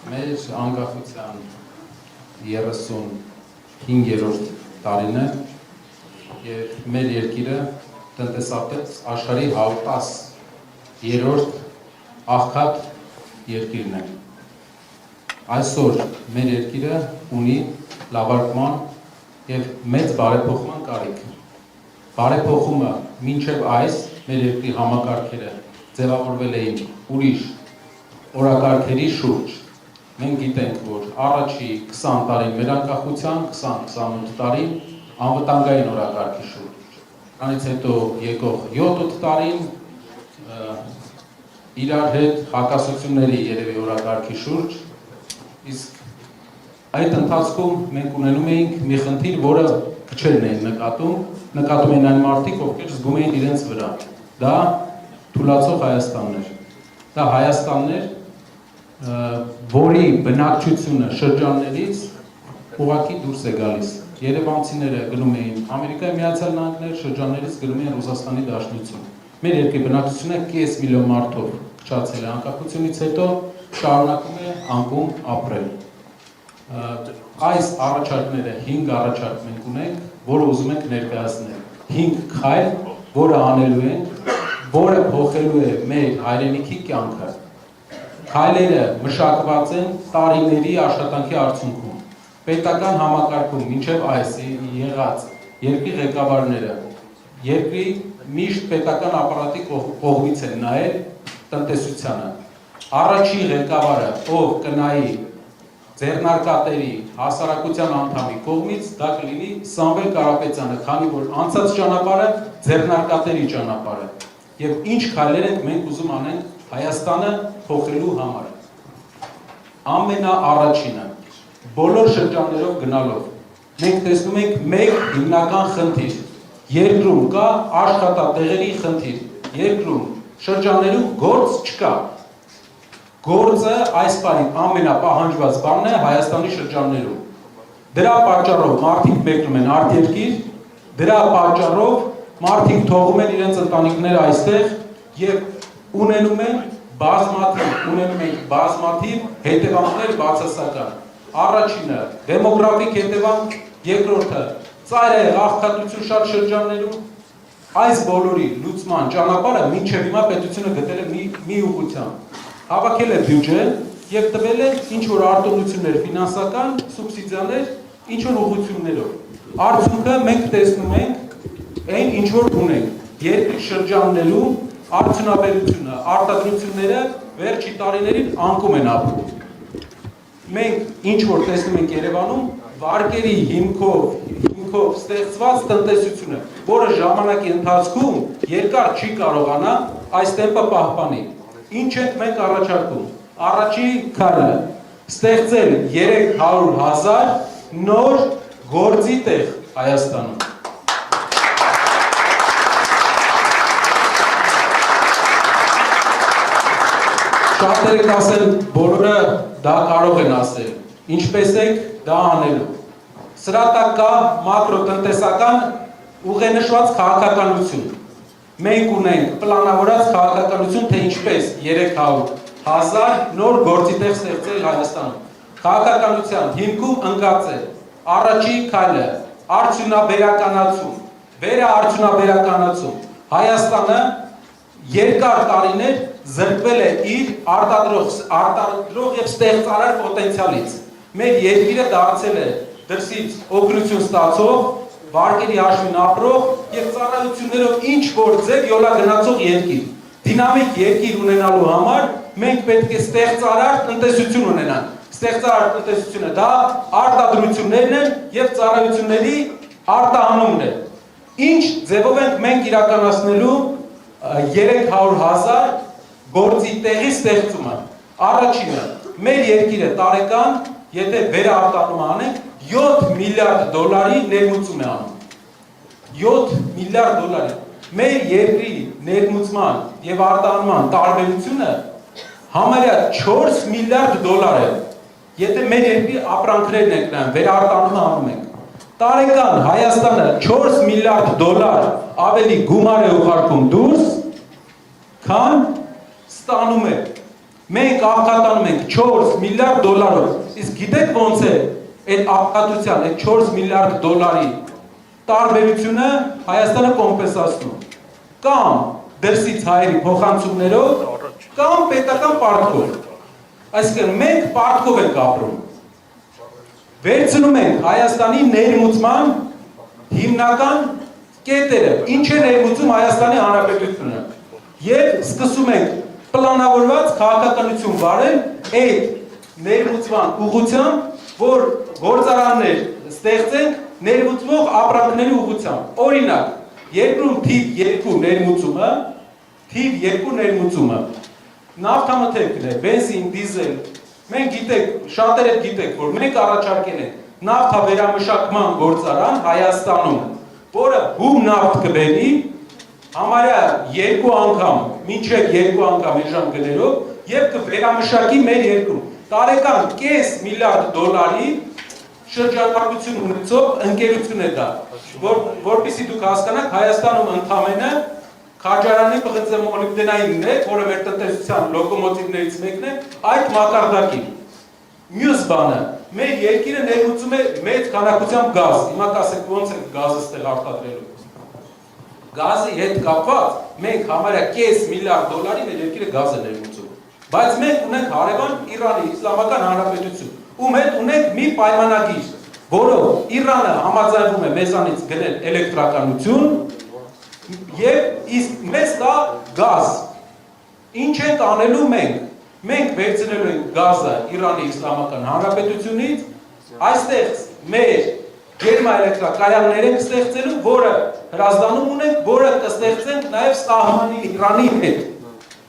Մեր անկախության 35-րդ տարին է և մեր երկիրը տնտեսապես աշխարհի 110-րդ աղքատ երկիրն է։ Այսօր մեր երկիրը ունի լավարկման և մեծ բարեփոխման կարիք։ Բարեփոխումը մինչև այս մեր երկրի համակարգերը ձևավորվել էին ուրիշ օրակարգերի շուրջ։ Մենք գիտենք, որ առաջի 20 տարին մեր անկախության, 20-28 տարին անվտանգային օրակարգի շուրջ։ Դրանից հետո եկող 7-8 տարին իրար հետ հակասությունների երևի օրակարգի շուրջ, իսկ այդ ընթացքում մենք ունենում էինք մի խնդիր, որը քչերն էին նկատում էին այն մարդիկ, ովքեր զգում էին իրենց վրա։ Դա թուլացող Հայաստանն էր։ Դա Հայաստանն էր, որի բնակչությունը շրջաններից ուղղակի դուրս է գալիս։ Երևանցիները գնում էին Ամերիկայի Միացյալ Նահանգներ, շրջաններից գնում էին Ռուսաստանի Դաշնություն։ Մեր երկրի բնակչությունը կես միլիոն մարդով փչացել է անկախությունից հետո, շարունակում է անկում ապրել։ Այս առաջարկները 5 առաջարկ մենք ունենք, որը ուզում ենք ներկայացնել։ 5 քայլ, որը անելու ենք, որը փոխելու է մեր հայրենիքի կյանքը։ Քայլերը մշակված են տարիների աշխատանքի արդյունքում։ Պետական համակարգում մինչև այս եղած երկրի ղեկավարները երկրի միշտ պետական ապարատի կողմից են նայել տնտեսությանը։ Առաջի ղեկավարը, ով կնայի ձեռնարկատերի հասարակության անդամի կողմից, դա կլինի Սամվել Կարապետյանը, քանի որ անցած ճանապարհը ձեռնարկատերի ճանապարհ է։ Եվ ինչ քայլեր ենք մենք ուզում անենք Հայաստանը փոխելու համար։ Ամենաառաջինը, բոլոր շրջաններով գնալով, մենք տեսնում ենք մեկ հիմնական խնդիր։ Երկրում կա աշխատատեղերի խնդիր։ Երկրում շրջաններում գործ չկա։ Գործը այս պահին ամենապահանջված բանն է Հայաստանի շրջաններում։ Դրա պատճառով մարդիկ մեկնում են արտերկիր, դրա պատճառով մարդիկ թողում են իրենց ընտանիքները այստեղ եւ ունենում են բազմաթիվ հետևանքներ բացասական։ Առաջինը դեմոգրաֆիկ հետևանք, երկրորդը ծայրահեղ աղքատություն շատ շրջաններում։ Այս բոլորի լուծման ճանապարհը մինչև հիմա պետությունը գտել է մի ուղղությամբ։ Հավաքել է բյուջե եւ տվել է ինչ որ արտոնություններ, ֆինանսական սուբսիդիաներ, ինչ որ ուղղություններով։ Արդյունքը մենք տեսնում ենք այն ինչ որ ունենք։ Երկրի շրջաններում արդյունաբերությունը, արտադրությունները վերջի տարիներին անկում են ապրում։ Մենք ինչ որ տեսնում ենք Երևանում, վարկերի հիմքով ստեղծված տնտեսությունը, որը ժամանակի ընթացքում երկար չի կարողանա այս տեմպը պահպանի։ Ինչ ենք մենք առաջարկում։ Առաջի քայլը ստեղծել 300,000 նոր գործի տեղ Հայաստանում։ Շատերը կասեն, բոլորը դա կարող են ասել, ինչպես եք դա անելու։ Սրա տակ կա մակրոտնտեսական ուղենշված քաղաքականություն։ Մենք ունենք պլանավորած քաղաքականություն, թե ինչպես 300,000 նոր գործի տեղ ստեղծել Հայաստանում։ Քաղաքականության հիմքում ընկած է առաջի քայլը արդյունաբերականացում, վերաարդյունաբերականացում։ Հայաստանը երկար տարիներ զրկվել է իր արտադրող եւ ստեղծարար պոտենցիալից։ Մեր երկիրը դարձել է դրսից օգնություն ստացող, վարկերի հաշվին ապրող եւ ծառայություններով ինչ որ ձև յոլա գնացող երկիր։ Դինամիկ երկիր ունենալու համար մենք պետք է ստեղծարար տնտեսություն ունենանք։ Ստեղծարար տնտեսությունը դա արտադրություններն են եւ ծառայությունների արտահանումն է։ Ինչ ձևով ենք մենք իրականացնելու 300,000 գործի տեղի ստեղծումը։ Առաջինը, մեր երկիրը տարեկան, եթե վերարտանում անենք, $7 միլիարդ ներմուծում է անում։ $7 միլիարդ։ Մեր երկրի ներմուծման եւ արտահանման տարբերությունը համարյա $4 միլիարդ է։ Եթե մեր երկրի ապրանքներն ենք նայում, վերարտանումը անում ենք։ Տարեկան Հայաստանը $4 միլիարդ ավելի գումար է ուղարկում դուրս, քան ստանում է։ Մենք աղքատանում ենք 4 միլիարդ դոլարով։ Իսկ գիտեք ոնց է այդ աղքատության, այդ 4 միլիարդ դոլարի տարբերությունը Հայաստանը կոմպենսացնում։ Կամ դրսից հայերի փոխանցումներով, կամ պետական պարտքով։ Այսինքն մենք պարտքով ենք ապրում։ Վերցնում ենք Հայաստանի ներմուծման հիմնական կետերը, ինչ է ներմուծում Հայաստանի Հանրապետությունը, եւ սկսում ենք պլանավորված քաղաքականություն վարել այդ ներմուծման ուղղությամբ, որ գործարաններ ստեղծենք ներմուծվող ապրանքների ուղղությամբ։ Օրինակ, երկրում թիվ 2 ներմուծումը, նավթամթերքն է, բենզին, դիզել, մենք գիտեք, շատերը գիտեք, որ մենք առաջարկել ենք նավթավերամշակման գործարան Հայաստանում, որը հում նավթ կբերի, համարյա 2 անգամ, մինչև 2 անգամ էժան գներով եւ կվերամշակի մեր երկրում։ Տարեկան կես միլիարդ դոլարի շրջանակություն ունեցող ընկերություն է դա, որպեսզի դուք հասկանաք, Հայաստանում ընդամենը քաջարանի պղնձե մոլիբդենայինն է, որը մեր տնտեսության լոկոմոտիվներից մեկն է, այդ մակարդակին։ Մյուս բանը, մեր երկիրը ներմուծում է մեծ քանակությամբ գազ։ Հիմա կասեք ոնց է գազը ստեղ արտադրելու։ Գազի հետ կապված մենք համարյա կես միլիարդ դոլարի մեր երկիրը գազ է ներմուծում։ Բայց մենք ունենք հարևան Իրանի Իսլամական Հանրապետություն, ում հետ ունենք մի պայմանագիր, որով Իրանը համաձայնվում է մեզանից գնել էլեկտրականություն եւ իսկ մեզ տա գազ։ Ինչ ենք անելու մենք։ Մենք վերցնելու ենք գազը Իրանի Իսլամական Հանրապետությունից, այստեղ մեր ջերմաէլեկտրակայաններ ենք ստեղծելու, որը հրազդանում ունենք, որը կստեղծենք նաև սահմանին Իրանի հետ։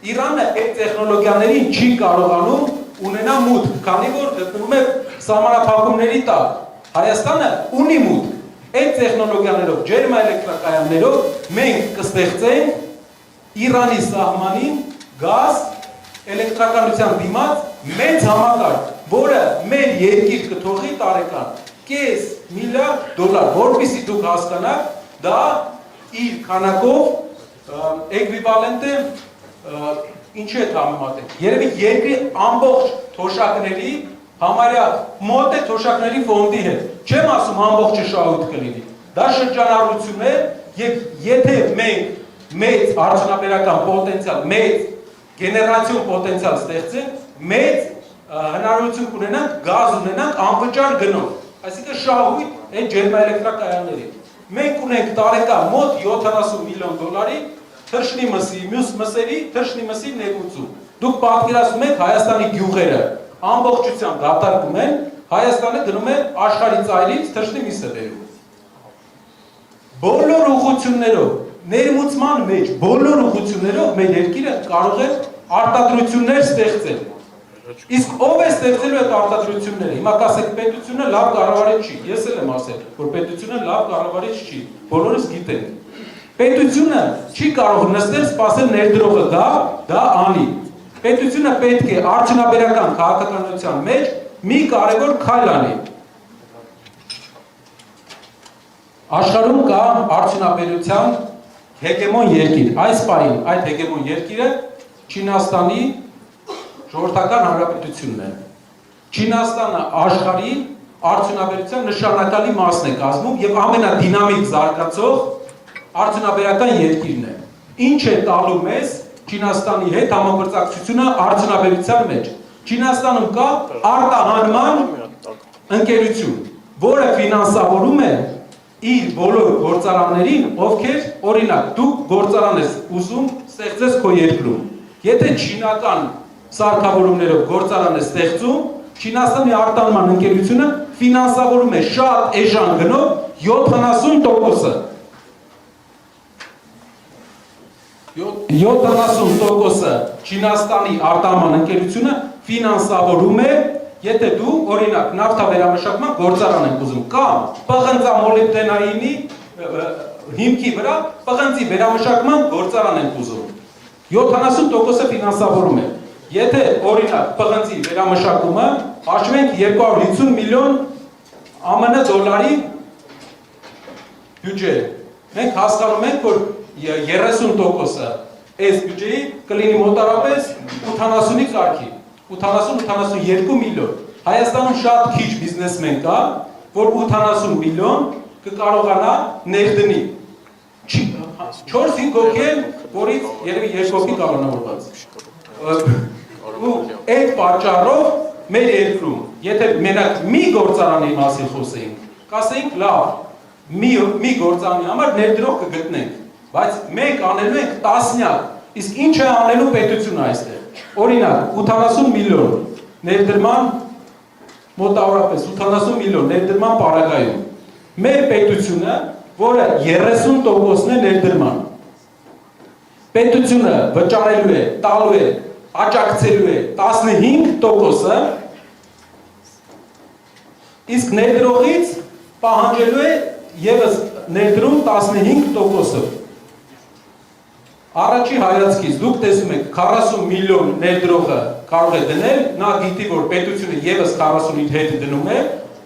Իրանը այդ տեխնոլոգիաներին չի կարողանում ունենա մուտք, քանի որ գտնվում է սահմանափակումների տակ։ Հայաստանը ունի մուտք։ Այդ տեխնոլոգիաներով, ջերմաէլեկտրակայաններով մենք կստեղծենք Իրանի սահմանին գազ էլեկտրականության դիմաց մեծ համակարգ, որը մեր երկիր կթողի տարեկան կես միլիարդ դոլար, որպեսզի դուք հասկանաք, դա իր քանակով էկվիվալենտ է ինչու է համեմատել։ Երևի երկրի ամբողջ թոշակների համարյա մոտ է թոշակների ֆոնդի հետ։ Չեմ ասում ամբողջը շահույթ կլինի։ Դա շրջանառություն է, եւ եթե մենք մեծ արդյունաբերական պոտենցիալ, մեծ գեներացիոն պոտենցիալ ստեղծենք, մեծ հնարավորություն կունենանք գազ ունենանք անվճար գնով, այսինքն շահույթ այդ ջերմաէլեկտրակայանների։ Մենք ունենք տարեկան մոտ 70 միլիոն դոլարի թռչնի մյուս մսերի թռչնի ներմուծում։ Դուք պատկերացնում եք Հայաստանի գյուղերը ամբողջությամբ դատարկում են, Հայաստանը գնում է աշխարհի ծայրից թռչնի միսը բերում։ Բոլոր ուղղություններով ներմուծման մեջ բոլոր ուղղություններով մեր երկիրը կարող է արտադրություններ ստեղծել։ Իսկ ով է ստեղծելու այդ արտադրությունները։ Հիմա կասեք պետությունը լավ կառավարիչ չի։ Ես էլ եմ ասել, որ պետությունը լավ կառավարիչ չի։ Բոլորս գիտենք։ Պետությունը չի կարող նստել սպասել ներդրողը դա անի։ Պետությունը պետք է արդյունաբերական քաղաքականության մեջ մի կարևոր քայլ անի։ Աշխարհում կա արդյունաբերության հեգեմոն երկիր, այս պահին այդ հեգեմոն երկիրը Չինաստանի ժողովրդական հանրապետությունն է։ Չինաստանը աշխարհի արդյունաբերության նշանակալի մասն է կազմում եւ ամենադինամիկ զարգացող արդյունաբերական երկիրն է։ Ինչ է տալու մեզ Չինաստանի հետ համագործակցությունը արդյունաբերության մեջ։ Չինաստանում կա արտահանման ընկերություն, որը ֆինանսավորում է իր բոլոր գործարաններին, ովքեր օրինակ դուք գործարան ես ուզում ստեղծես քո երկրում։ Եթե չինական սարքավորումներով գործարան է ստեղծում, Չինաստանի արտահանման ընկերությունը ֆինանսավորում է շատ էժան գնով 70%-ը։ 70%-ը Չինաստանի արտահանման ընկերությունը ֆինանսավորում է, եթե դու օրինակ նավթավերամշակման գործարան եք ուզում, կամ պղնձամոլիբդենայինի հիմքի վրա պղնձի վերամշակման գործարան եք ուզում, 70%-ը ֆինանսավորում է։ Եթե օրինակ պղնձի վերամշակումը հաշվենք 250 միլիոն ԱՄՆ դոլարի բյուջե, մենք հասկանում ենք, որ 30%-ը այս բյուջեի կլինի մոտարապես 80-ի կարգի, 80-82 միլիոն։ Հայաստանում շատ քիչ բիզնեսմեն կա, որ 80 միլիոն կկարողանա ներդնի։ 4-5 հոգի են, որից երևի 2 հոգի կանոնավորված։ Ու այդ պատճառով մեր երկրում, եթե մենակ մի գործարանի մասին խոսեինք, կասեինք լավ, մի գործարանի համար ներդրող կգտնենք, բայց մենք անելու ենք տասնյակ, իսկ ինչ է անելու պետությունը այստեղ։ Օրինակ, 80 միլիոն ներդրման, մոտավորապես 80 միլիոն ներդրման պարագայում, մեր պետությունը, որը 30%-ն է ներդրման, պետությունը վճարելու է, տալու է, աջակցելու է 15%-ը, իսկ ներդրողից պահանջելու է ևս ներդրում 15%-ը։ Առաջի հայացքից դուք տեսում եք 40 միլիոն ներդրողը կարող է դնել, նա գիտի, որ պետությունը ևս 40-ին հետ դնում է,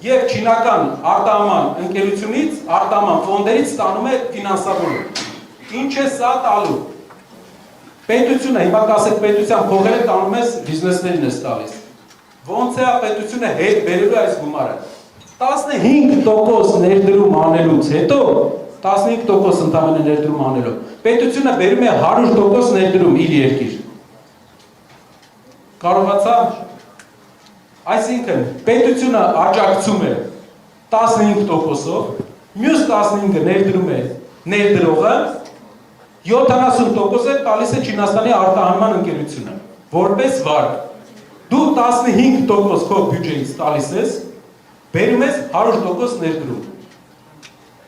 և չինական արտահանման ընկերությունից, արտահանման ֆոնդերից ստանում է ֆինանսավորում։ Ինչ է սա տալու։ Պետությունը, հիմա կասեք պետության փողերը տանում ես բիզնեսներին ես տալիս։ Ոնց է պետությունը հետ բերելու այս գումարը։ 15% ներդրում անելուց հետո, 15% ընդամենը ներդրում անելով, պետությունը բերում է 100% ներդրում իր երկիր։ Կարողացա։ Այսինքն, պետությունը աջակցում է 15%-ով, մյուս 15%-ը ներդրում է ներդրողը, 70%-ը տալիս է Չինաստանի արտահանման ընկերությունը, որպես վարկ։ Դու 15% քո բյուջեից տալիս ես, բերում ես 100% ներդրում։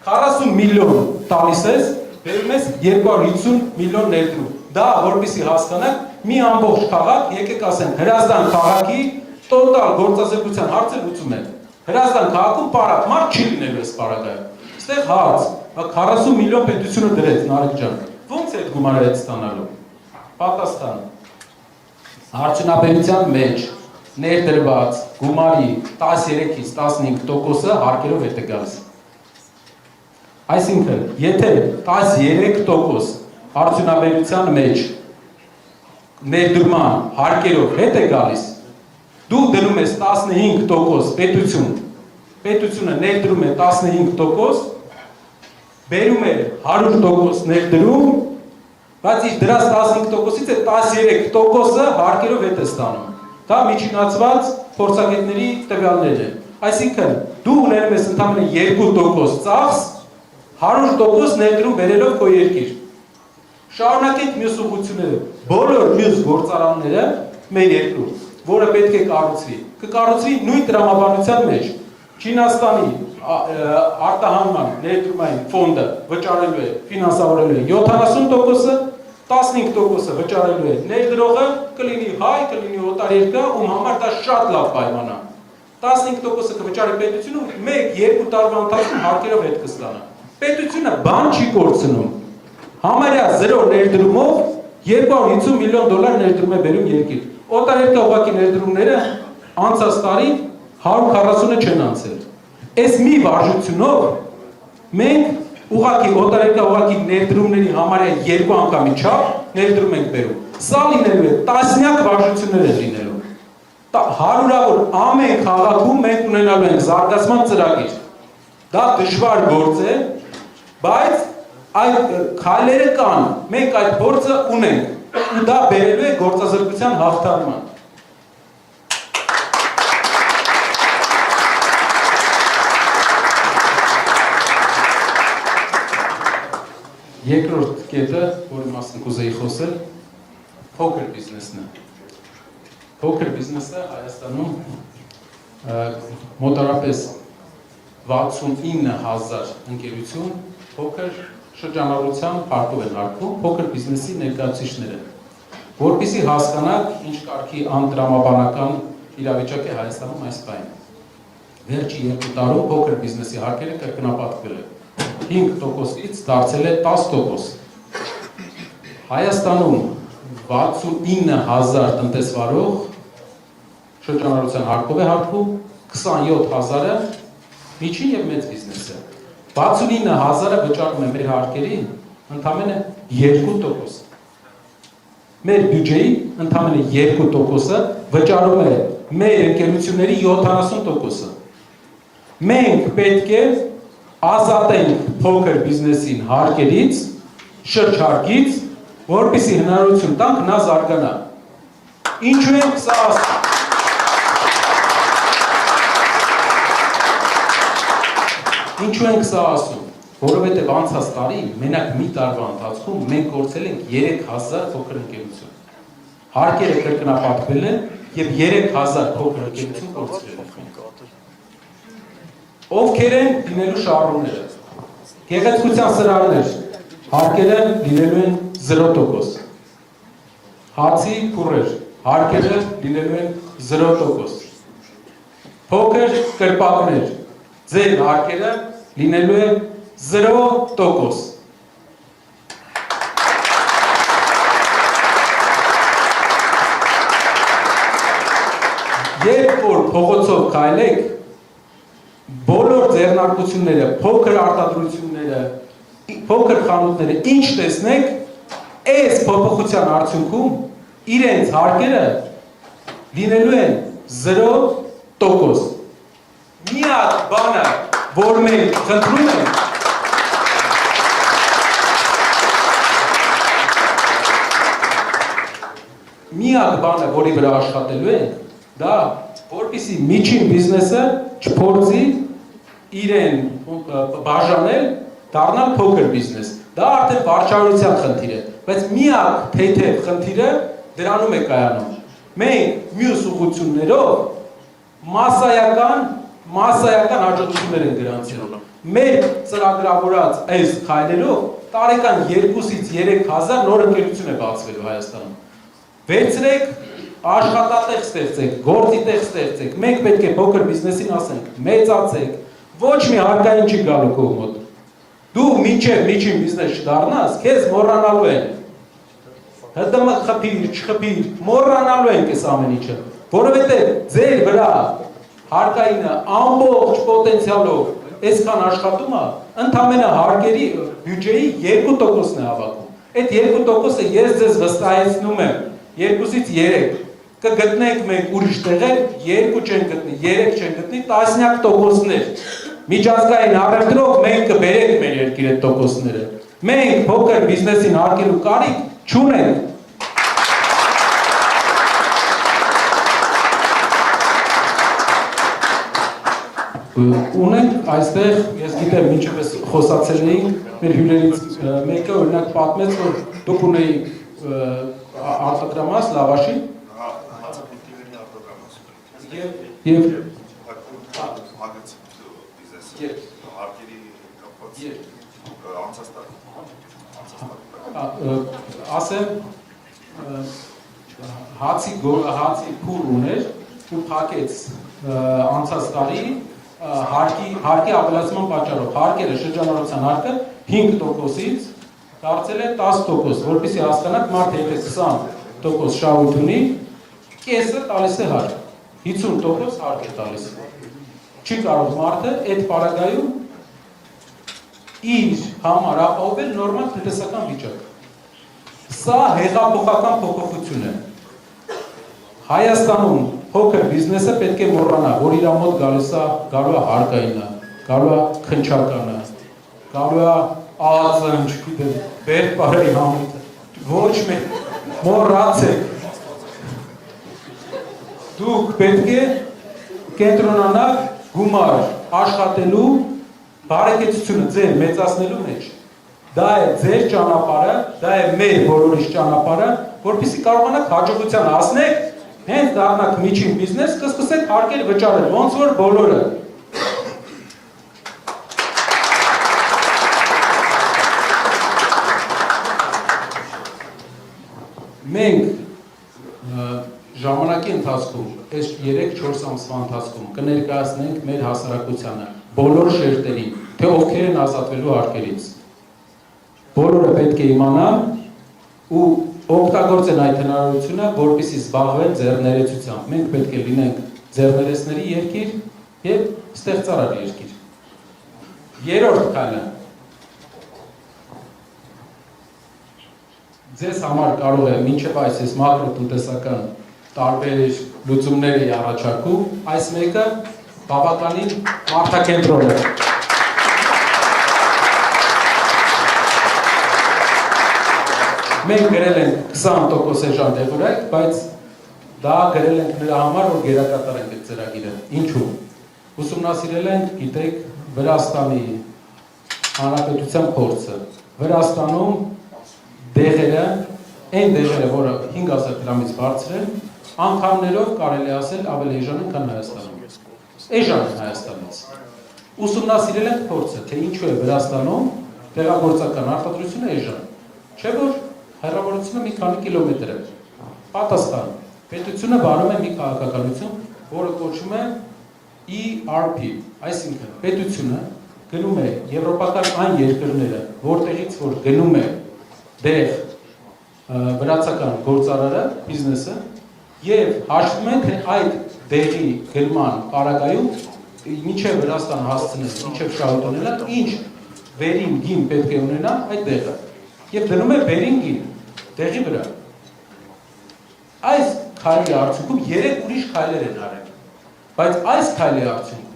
40 միլիոն տալիս ես, բերում ես 250 միլիոն ներդրում։ Դա, որպեսզի հասկանաք, մի ամբողջ քաղաք, եկեք ասենք, Հրազդան քաղաքի տոտալ գործազրկության հարցը լուծում է։ Հրազդան քաղաքում պարակ մարդ չի լինելու այս պարագայում։ Ստեղ հարց, 40 միլիոն պետությունը դրեց, Նարեկ ջան, ոնց է այդ գումարը հետ ստանալու։ Պատասխան։ Արդյունաբերության մեջ ներդրված գումարի 13-ից 15%-ը հարկերով հետ է գալիս։ Այսինքն, եթե 13% արդյունաբերության մեջ ներդրման հարկերով հետ է գալիս, դու դնում ես 15% պետություն, պետությունը ներդրում է 15%, բերում է 100% ներդրում, բայց իր դրած 15%-ից է 13%-ը հարկերով հետ է ստանում։ Դա միջինացված փորձագետների տվյալներ են։ Այսինքն, դու ունենում ես ընդամենը 2% ծախս, 100% ներդրում բերելով քո երկիր։ Շարունակենք մյուս ուղղությունները, բոլոր մյուս գործարանները մեր երկրում, որը պետք է կառուցվի, կկառուցվի նույն տրամաբանության մեջ։ Չինաստանի արտահանման ներդրումային ֆոնդը վճարելու է, ֆինանսավորելու է 70%-ը, 15%-ը վճարելու է ներդրողը, կլինի հայ, կլինի օտարերկրյա, ում համար դա շատ լավ պայման է։ 15%-ը կվճարի պետությունը, 1-2 տարվա ընթացքում հարկերով հետ կստանա։ Պետությունը բան չի կորցնում։ Համարյա 0 ներդրումով 250 միլիոն դոլար ներդրում է բերում երկիր։ Օտարերկրյա ուղղակի ներդրումները անցած տարի 140-ը չեն անցել։ Այս մի վարժությունով մենք ուղղակի օտարերկրյա ուղղակի ներդրումների համարյա 2 անգամի չափ ներդրում ենք բերում։ Սա լինելու է տասնյակ վարժություններ է լինելու։ Հարյուրավոր ամեն քաղաքում մենք ունենալու ենք զարգացման ծրագիր։ Դա դժվար գործ է, բայց այդ քայլերը կան, մենք այդ գործը ունենք ու դա բերելու է գործազրկության հաղթարման։ Երկրորդ կետը, որի մասին կուզեի խոսել, փոքր բիզնեսն է։ Փոքր բիզնեսը Հայաստանում մոտարապես 69,000 ընկերություն փոքր շրջանառության փարտով են հարկվում փոքր բիզնեսի ներկայացուցիչները, որպեսզի հասկանաք ինչ կարգի անտրամաբանական իրավիճակ է Հայաստանում այս պահին։ Վերջի 2 տարում փոքր բիզնեսի հարկերը կրկնապատկվել է, 5%-ից դարձել է 10%։ Հայաստանում 69,000 տնտեսվարող շրջանառության հարկով է հարկվում, 27,000-ը միջին և մեծ բիզնես է։ 69,000-ը վճարում է մեր հարկերի ընդամենը 2%։ մեր բյուջեի ընդամենը 2%-ը վճարում է մեր ընկերությունների 70%-ը։ Մենք պետք է ազատենք փոքր բիզնեսին հարկերից, շրջարկից, որպեսզի հնարավորություն տանք նա զարգանա։ Ինչու ենք սա ասում։ Ինչու ենք սա ասում, որովհետև անցած տարի մենակ մի տարվա ընթացքում մենք կորցրել ենք 3000 փոքր ընկերություն։ Հարկերը կրկնապատկվել են եւ 3000 փոքր ընկերություն կորցրել ենք։ Ովքեր են լինելու շահառուները։ Գեղեցկության սրահներ, հարկերը լինելու են 0%։ Հացի փուռեր, հարկերը լինելու են 0%։ Փոքր կրպակներ, ձեր հարկերը լինելու է 0%։ Երբ որ փողոցով քայլեք, բոլոր ձեռնարկությունները, փոքր արտադրությունները, փոքր խանութները, ինչ տեսնեք, այս փոփոխության արդյունքում իրենց հարկերը լինելու են 0%։ Միակ բանը, որ մենք խնդրում ենք, միակ բանը, որի վրա աշխատելու ենք, դա որպեսզի միջին բիզնեսը չփորձի իրեն բաժանել, դառնալ փոքր բիզնես։ Դա արդեն վարչարության խնդիր է, բայց միակ թեթև խնդիրը դրանում է կայանում։ Մենք մյուս ուղղություններով massայական հաջողություններ են գրանցել։ Մեր ծրագրավորած այս քայլերով տարեկան 2-ից 3000 նոր ընկերություն է բացվելու Հայաստանում։ Վերցրեք, աշխատատեղ ստեղծեք, գործի տեղ ստեղծեք։ Մենք պետք է փոքր բիզնեսին ասենք, մեծացեք, ոչ մի հարկային չի գալու քո մոտ։ Դու մինչև միջին բիզնես չդառնաս, քեզ մոռանալու են։ ՀՏՄ խփիր, չխփիր, մոռանալու են այս ամեն ինչը, որովհետև ձեր վրա հարկայինը ամբողջ պոտենցիալով այսքան աշխատում է, ընդամենը հարկերի բյուջեի 2%-ն է հավաքում։ Այդ 2%-ը ես ձեզ վստահեցնում եմ, 2-ից 3 կգտնենք մենք ուրիշ տեղեր, 2 չեն գտնի, 3 չեն գտնի, տասնյակ տոկոսներ։ Միջազգային առևտրով մենք կբերենք մեր երկիր այդ տոկոսները։ Մենք փոքր բիզնեսին հարկելու կարիք չունենք։ Ունենք այստեղ, ես գիտեմ, մինչև ես խոսացել էինք, մեր հյուրերից մեկը օրինակ պատմեց, որ դուք ունեիք արտադրամաս լավաշի և ասեմ հացի փուր ուներ ու փակեց անցած տարի հարկի ավելացման պատճառով, հարկերը շրջանառության հարկը 5%-ից դարձել է 10%, որպեսզի հասկանաք մարդը եթե 20% շահույթ ունի, կեսը տալիս է հարկ, 50% հարկ է տալիս։ Չի կարող մարդը այդ պարագայում իր համար ապահովել նորմալ տնտեսական վիճակ։ Սա հեղափոխական փոփոխություն է։ Հայաստանում փոքր բիզնեսը պետք է մոռանա, որ իր մոտ գալու է հարկայինը, գալու է քնչականը, գալու է ԱԱԾ-ն, չգիտեմ, Բերպարայի համույթը, ոչ մեկ, մոռացեք։ Դուք պետք է կենտրոնանալ գումար աշխատելու բարեկեցությունը ձեր մեծացնելու մեջ։ Դա է ձեր ճանապարհը, դա է մեր բոլորիս ճանապարհը, որպեսզի կարողանաք հաջողության հասնեք, հենց դառնաք միջին բիզնես, կսկսեք հարկեր վճարել, ոնց որ բոլորը։ Մենք ժամանակի ընթացքում, այս 3-4 ամսվա ընթացքում կներկայացնենք մեր հասարակությանը, բոլոր շերտերին, թե ովքեր են ազատվելու հարկերից։ Բոլորը պետք է իմանան ու օգտագործեն այդ հնարավորությունը, որպեսզի զբաղվեն ձեռներեցությամբ։ Մենք պետք է լինենք ձեռներեցների երկիր եւ ստեղծարար երկիր։ Երրորդ քայլը ձեզ համար կարող է մինչև այս ես մակրոտնտեսական տարբեր լուծումներ էի առաջարկում, այս մեկը բավականին մարդակենտրոն է։ Մենք գրել ենք 20% էժան դեղորայք, բայց դա գրել ենք նրա համար, որ գերակատարենք այդ ծրագիրը։ Ինչու՞։ Ուսումնասիրել ենք, գիտեք, Վրաստանի Հանրապետության փորձը։ Վրաստանում դեղերը, այն դեղերը, որը 5000 դրամից բարձր են, անգամներով կարելի ասել ավելի էժան են, քան Հայաստանում։ Էժան են Հայաստանից։ Ուսումնասիրել ենք փորձը, թե ինչու է Վրաստանում դեղագործական արտադրությունը էժան։ Չէ՞ որ հեռավորությունը մի քանի կիլոմետր է։ Պատասխան. պետությունը վարում է մի քաղաքականություն, որը կոչվում է ERP, այսինքն պետությունը գնում է եվրոպական այն երկրները, որտեղից որ գնում է դեղ վրացական գործարարը, բիզնեսը, եւ հաշվում է, թե այդ դեղի գնման պարագայում մինչև Վրաստան հասցնել, մինչև շահութանելը, ինչ վերին գին պետք է ունենա այդ դեղը։ Եվ դնում է վերին գին դեղի վրա։ Այս քայլի արդյունքում 3 ուրիշ քայլեր են արել։ Բայց այս քայլի արդյունքում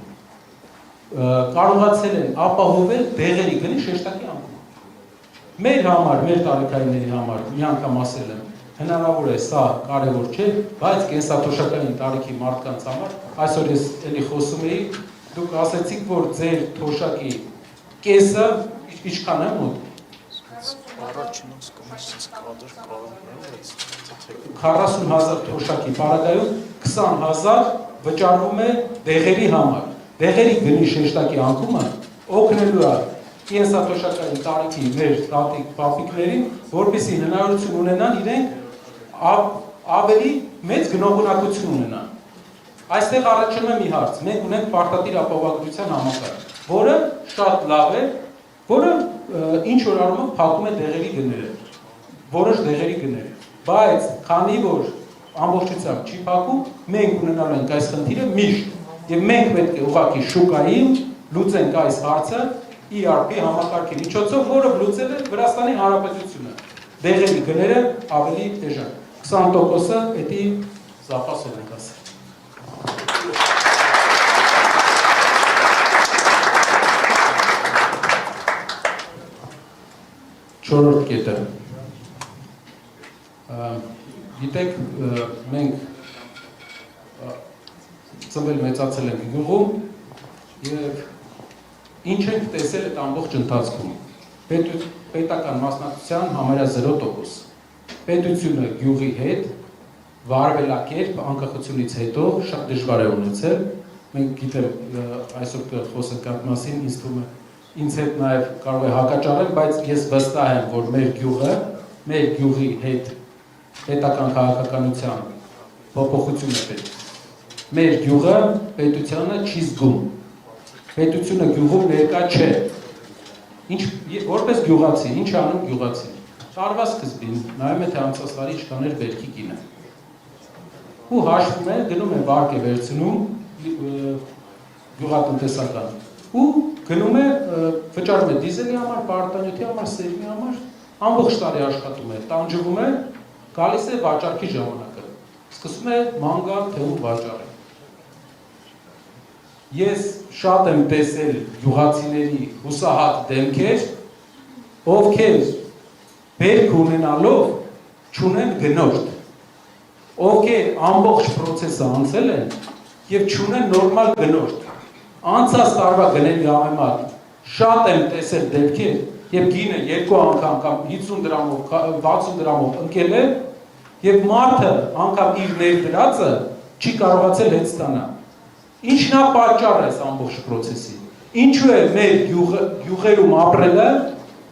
կարողացել են ապահովել դեղերի գնի շեշտակի անկում։ Մեր համար, մեր տարիքայինների համար մի անգամ ասել եմ, հնարավոր է սա կարևոր չէ, բայց կենսաթոշակային տարիքի մարդկանց համար, այսօր ես էլի խոսում էի, դուք ասեցիք, որ ձեր թոշակի կեսը ինչքան է մոտ։ 40,000 թոշակի պարագայում 20,000 վճարվում է դեղերի համար։ Դեղերի գնի շեշտակի անկումը օգնելու է կենսաթոշակային տարիքի մեր տատիկ պապիկներին, որպեսզի հնարավորություն ունենան իրենք ավելի մեծ գնողունակություն ունենան։ Այստեղ առաջանում է մի հարց, մենք ունենք պարտադիր ապահովագրության համակարգ, որը շատ լավ է, որը ինչ որ առումով փակում է դեղերի գները, որոշ դեղերի գները, բայց քանի որ ամբողջությամբ չի փակում, մենք ունենալու ենք այս խնդիրը միշտ, եւ մենք պետք է ուղղակի շուկային լուծենք այս հարցը ERP համակարգի միջոցով, որը լուծել է Վրաստանի Հանրապետությունը։ Դեղերի գները ավելի էժան։ 20%-ը էդի զապասով ենք ասել։ Չորրորդ կետը։ Գիտեք, մենք ծնվել մեծացել ենք գյուղում եւ ինչ ենք տեսել այդ ամբողջ ընթացքում։ Պետական մասնակցության համարյա 0%։ Պետությունը գյուղի հետ վարվելակերպ անկախությունից հետո շատ դժվար է ունեցել։ Մենք գիտեմ այսօր կխոսենք այդ մասին, ինձ հետ նաև կարող է հակաճառել, բայց ես վստահ եմ, որ մեր գյուղի հետ պետական քաղաքականության փոփոխություն է պետք։ Մեր գյուղը պետությանը չի զգում։ Պետությունը գյուղում ներկա չէ։ Որպես գյուղացի, ինչ անում գյուղացին։ Տարվա սկզբին նայում է, թե անցած տարի ինչքան էր բերքի գինը։ Ու հաշվում է, գնում է վարկ է վերցնում գյուղատնտեսական ու գնում է, վճարում է դիզելի համար, պարտանյութի համար, սերմի համար, ամբողջ տարի աշխատում է, տանջվում է, գալիս է վաճառքի ժամանակը, սկսում է ման գալ, թեում վաճառել։ Ես շատ եմ տեսել գյուղացիների հուսահատ դեմքեր, ովքեր բերք ունենալով չունեն գնորդ, ովքեր ամբողջ պրոցեսը անցել են և չունեն նորմալ գնորդ։ Անցած տարվա գների համեմատ շատ եմ տեսել դեպքեր, և գինը 2 անգամ կամ 50 դրամով, 60 դրամով ընկել է, և մարդը անգամ իր ներդրածը չի կարողացել հետ ստանալ։ Ինչն է պատճառը այս ամբողջ պրոցեսի։ Ինչու է մեր գյուղերում ապրելը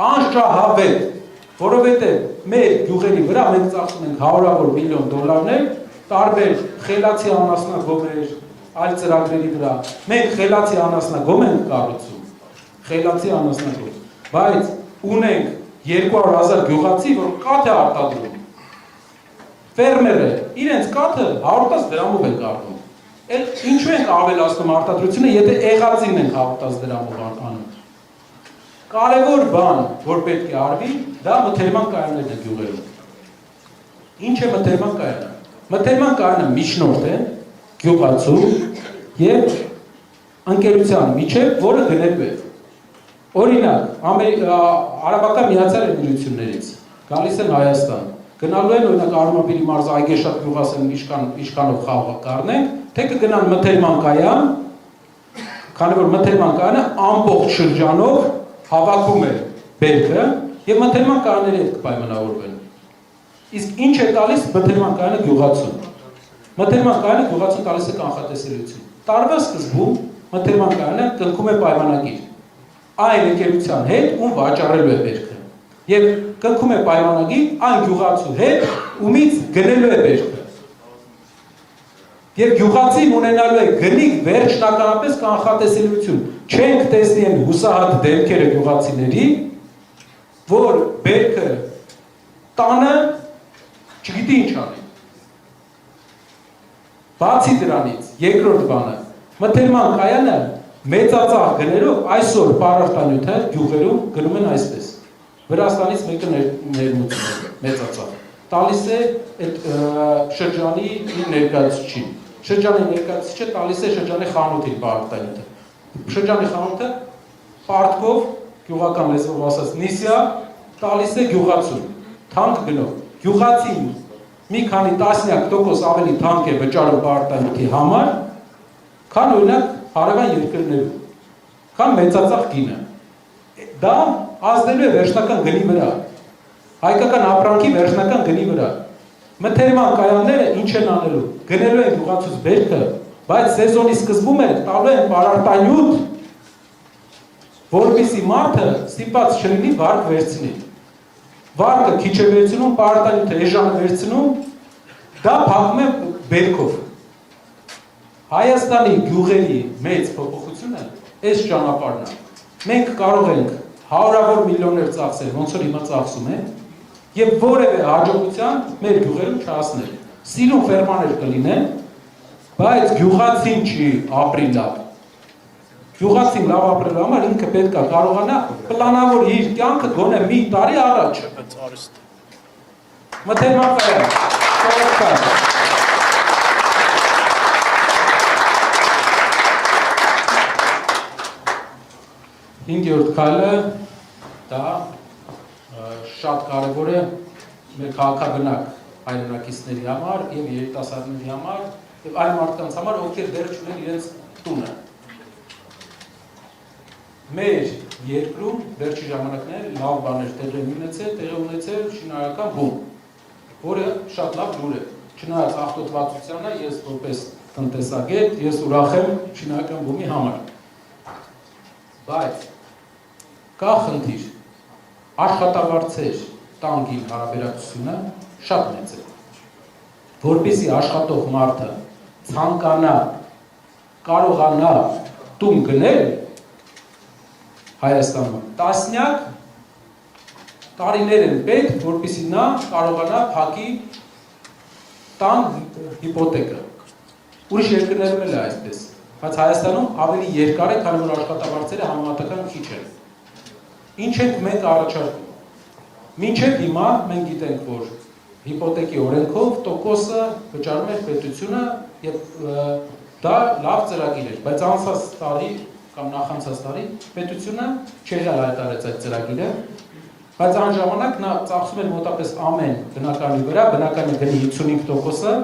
անշահավետ, որովհետև մեր գյուղերի վրա մենք ծախսում ենք $100 միլիոն, տարբեր խելացի անասնագոմեր, այլ ծրագրերի վրա։ Մենք խելացի անասնագոմ ենք կառուցում, խելացի անասնագոմ, բայց ունենք 200,000 գյուղացի, որ կաթ է արտադրում։ Ֆերմերը իրենց կաթը 110 դրամով են կառնում։ Ինչու ենք ավելացնում արտադրությունը, եթե եղածին ենք 110 դրամով անում։ Կարևոր բան, որ պետք է արվի, դա մթերման կայաններն է գյուղերում։ Ինչ է մթերման կայանը։ Մթերման կայանը միջնորդ է գյուղացու եւ ընկերության միջև, որը գնելու է։ Օրինակ, Արաբական Միացյալ Էմիրություններից գալիս են Հայաստան, գնալու են օրինակ Արմավիրի մարզ Այգեշատ գյուղասեն իշխանով խաղ կառնենք, թե կգնան մթերման կայան, քանի որ մթերման կայանը ամբողջ շրջանով հավաքում է բերքը եւ մթերման կայանների հետ կպայմանավորվեն։ Իսկ ինչ է տալիս մթերման կայանը գյուղացուն։ Մթերման կայանը գյուղացուն տալիս է կանխատեսելիություն։ Տարվա սկզբում մթերման կայանը կնքում է պայմանագիր այն ընկերության հետ, ում վաճառելու է բերքը։ Եվ կնքում է պայմանագիր այն գյուղացու հետ, ումից գնելու է բերքը։ Եվ գյուղացին ունենալու է գնիկ վերջնականապես կանխատեսելիություն։ Չենք տեսնի են հուսահատ դեմքերը գյուղացիների, որ բերքը տանը չգիտի ինչ անի։ Բացի դրանից, երկրորդ բանը, մթերման կայանը մեծածախ գներով այսօր պարարտանյութը գյուղերում գնում են այսպես։ Վրաստանից մեկը ներմուծում է մեծածախ։ Տալիս է այդ շրջանի ներկայացուցիչին։ Շրջանի ներկայացուցիչը տալիս է շրջանի խանութին պարարտանյութը։ Շրջանի խանութը պարտքով, գյուղական լեզվով ասած նիսյա, տալիս է գյուղացուն, թանկ գնով։ Գյուղացին մի քանի տասնյակ տոկոս ավելի թանկ է վճարում պարարտանյութի համար, քան օրինակ հարևան երկրներում, քան մեծածախ գինը։ Դա ազդելու է վերջնական գնի վրա, հայկական ապրանքի վերջնական գնի վրա։ Մթերման կայանները ինչ են անելու, գնելու են գյուղացուց բերքը, բայց սեզոնի սկզբում էլ տալու են պարարտանյութ, որպեսզի մարդը ստիպված չլինի վարկ վերցնի։ Վարկը քիչ է վերցնում, պարարտանյութը էժան է վերցնում, դա փակում է բերքով։ Հայաստանի գյուղերի մեծ փոփոխությունը այս ճանապարհն է։ Մենք կարող ենք հարյուրավոր միլիոններ ծախսել, ոնց որ հիմա ծախսում են, եւ որևէ հաջողության մեր գյուղերում չհասնել։ Սիրուն ֆերմաներ կլինեն, բայց գյուղացին չի ապրի լավ։ Գյուղացին լավ ապրելու համար ինքը պետք է կարողանա պլանավորի իր կյանքը գոնե մի տարի առաջ։ Մթերման կայան։ Հինգերորդ քայլը դա շատ կարևոր է մեր քաղաքաբնակ հայրենակիցների համար եւ երիտասարդների համար եւ այլ մարդկանց համար, ովքեր դեռ չունեն իրենց տունը։ Մեր երկրում վերջի ժամանակներին լավ բաներ տեղի ունեցել շինարարական բում, որը շատ լավ լուր է։ Չնայած աղտոտվածությանը, ես որպես տնտեսագետ, ես ուրախ եմ շինարարական բումի համար։ Բայց կա խնդիր, աշխատավարձեր տանկին հարաբերակցությունը շատ մեծ է, որպեսզի աշխատող մարդը ցանկանա, կարողանա տուն գնել Հայաստանում, տասնյակ տարիներ են պետք, որպեսզի նա կարողանա փակի տան հիպոթեկը։ Ուրիշ երկրներում էլ է այսպես, բայց Հայաստանում ավելի երկար է, քանի որ աշխատավարձերը համեմատական քիչ են։ Ինչ ենք մենք առաջարկում։ Մինչև հիմա մենք գիտենք, որ հիպոթեկի օրենքով տոկոսը վճարում է պետությունը եւ դա լավ ծրագիր է, բայց անցած տարի կամ նախանցած տարի պետությունը չէր հայտարարեց այդ ծրագիրը, բայց այն ժամանակ նա ծախսում էր մոտապես ամեն բնականի վրա, բնականի գնի 55%-ը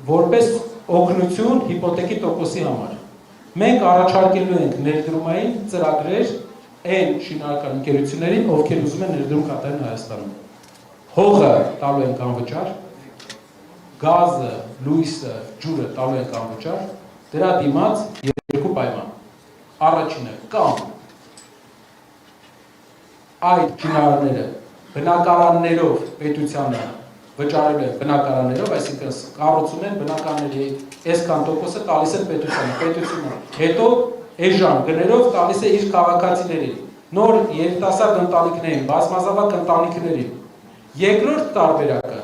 որպես օգնություն հիպոթեկի տոկոսի համար։ Մենք առաջարկելու ենք ներդրումային ծրագրեր այն շինարարական ընկերություններին, ովքեր ուզում են ներդրում կատարեն Հայաստանում։ Հողը տալու ենք անվճար, գազը, լույսը, ջուրը տալու ենք անվճար, դրա դիմաց երկու պայման։ Առաջինը կամ այդ շինարարները բնակարաններով պետությանը վճարել են բնակարաններով, այսինքն կառուցում են բնակարանների այսքան տոկոսը տալիս են պետությունը, հետո էժան գներով տալիս է իր քաղաքացիներին, նոր երիտասարդ ընտանիքներին, բազմազավակ ընտանիքներին։ Երկրորդ տարբերակը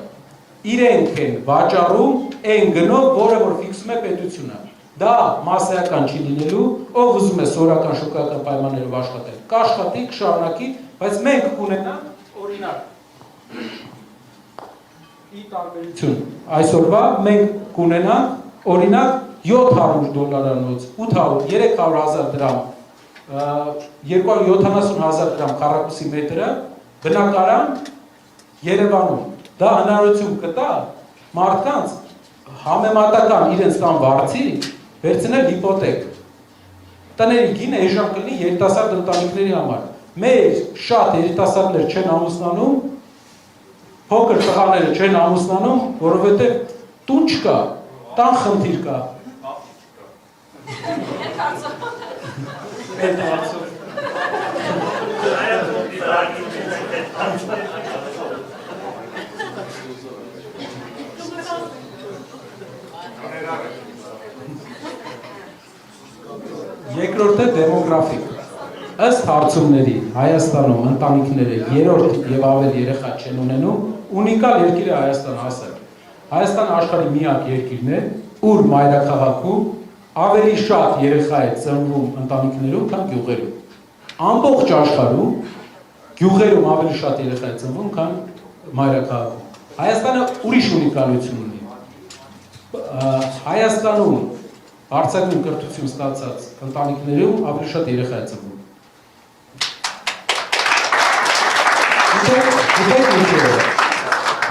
իրենք են վաճառում այն գնով, որը որ ֆիքսում է պետությունը։ Դա մասսայական չի լինելու, ով ուզում է սորական շոկական պայմաններով աշխատել, կաշխատի, կշարունակի, բայց մենք կունենանք օրինակ ի տարբերություն այսօրվա մենք կունենանք օրինակ $700, 800, 300,000 դրամ, 270,000 դրամ քառակուսի մետրը բնակարան Երևանում։ Դա հնարավորություն կտա մարդկանց համեմատական իրենց կան վարձի վերցնել հիպոթեք։ Տների գինը էժան կլինի երիտասարդ ընտանիքների համար։ Մեր շատ երիտասարդներ չեն ամուսնանում, փոքր տղաները չեն ամուսնանում, որովհետև տուն չկա, տան խնդիր կա։ Երկրորդը դեմոգրաֆիկ։ Ըստ հարցումների Հայաստանում ընտանիքները երրորդ եւ ավել երեխա չեն ունենում, ունիկալ երկիր է Հայաստանը հասել։ Հայաստանը աշխարհի միակ երկիրն է, ուր մայրաքաղաքում ավելի շատ երեխա է ծնվում ընտանիքներում, քան գյուղերում։ Ամբողջ աշխարհում գյուղերում ավելի շատ երեխա է ծնվում, քան մայրաքաղաքում։ Հայաստանը ուրիշ ունիկալություն ունի։ Հայաստանում Արձակում կրթություն ստացած ընտանիքներում ավելի շատ երեխա է ծնվում։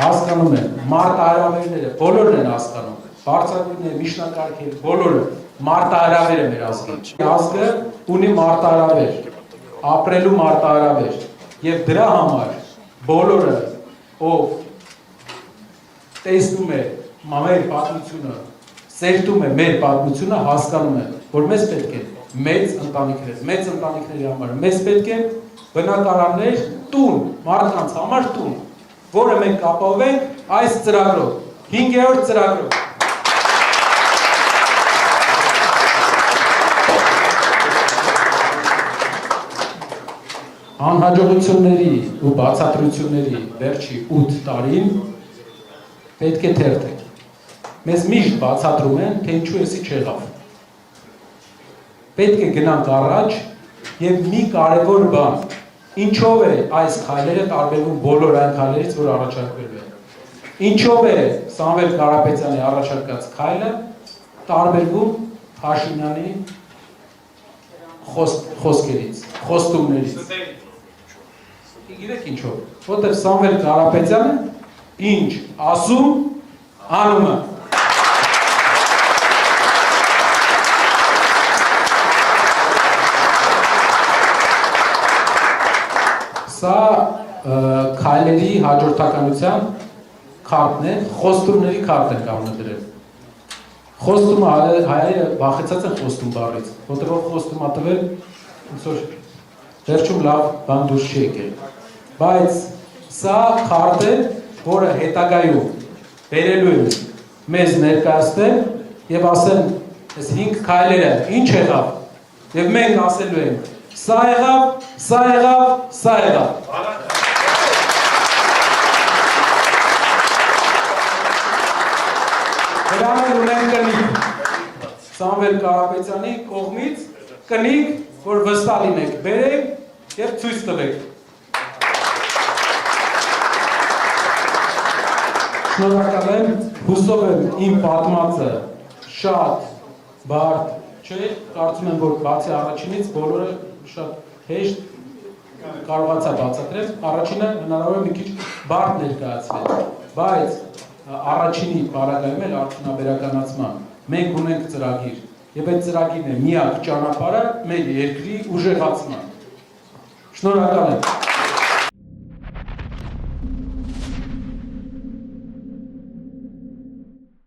Հասկանում են, մարտահրավերները, բոլորն են հասկանում, բարձրագույնները, միջնակարգերը, բոլորը մարտահրավեր է մեր ազգի։ Ազգը ունի մարտահրավեր, ապրելու մարտահրավեր, և դրա համար բոլորը, ով տեսնում է մեր պատմությունը, սերտում է մեր պատմությունը, հասկանում է, որ մեզ պետք է մեծ ընտանիքների համար, մեզ պետք է բնակարաններ, տուն, մարդկանց համար տուն, որը մենք ապահովենք այս ծրագրով, 5-րդ ծրագրով։ Անհաջողությունների ու բացատրությունների վերջի 8 տարին պետք է թերթենք։ Մեզ միշտ բացատրում են, թե ինչու էսի չեղավ։ Պետք է գնանք առաջ և մի կարևոր բան, ինչով է այս քայլերը տարբերվում բոլոր այն քայլերից, որ առաջարկվել են։ Ինչով է Սամվել Կարապետյանի առաջարկած քայլը տարբերվում Փաշինյանի խոսքերից, խոստումներից։ Գիտեք ինչով, որտեղ Սամվել Կարապետյանը ինչ ասում, անում է։ Սա քայլերի հաջորդականության քարտն է, խոստումների քարտ են կանոնադրել։ Խոստումը հայերը վախեցած են խոստում բառից, որտեղ խոստում ա տվել, ոնց որ վերջում լավ բան դուրս չի եկել։ Բայց սա քարտ է, որը հետագայում բերելու է մեզ ներկայացնել եւ ասել, այս 5 քայլերը ինչ եղավ, եւ մենք ասելու ենք Սա եղավ, սա եղավ, սա եղավ։ Դրանել ունեն կնիկ Սամվել Կարապետյանի կողմից կնիկ, որ վստահ լինեք, բերեք և ցույց տվեք։ Շնորհակալ եմ, հուսով եմ իմ պատմածը շատ բարդ չէ, կարծում եմ, որ բացի առաջինից բոլորը շատ հեշտ կարողացա բացատրել, առաջինը հնարավոր է մի քիչ բարդ ներկայացվել, բայց առաջինի պարագայում էլ արդյունաբերականացման մենք ունենք ծրագիր, եւ այդ ծրագիրն է միակ ճանապարհը մեր երկրի ուժեղացման։ Շնորհակալ եմ։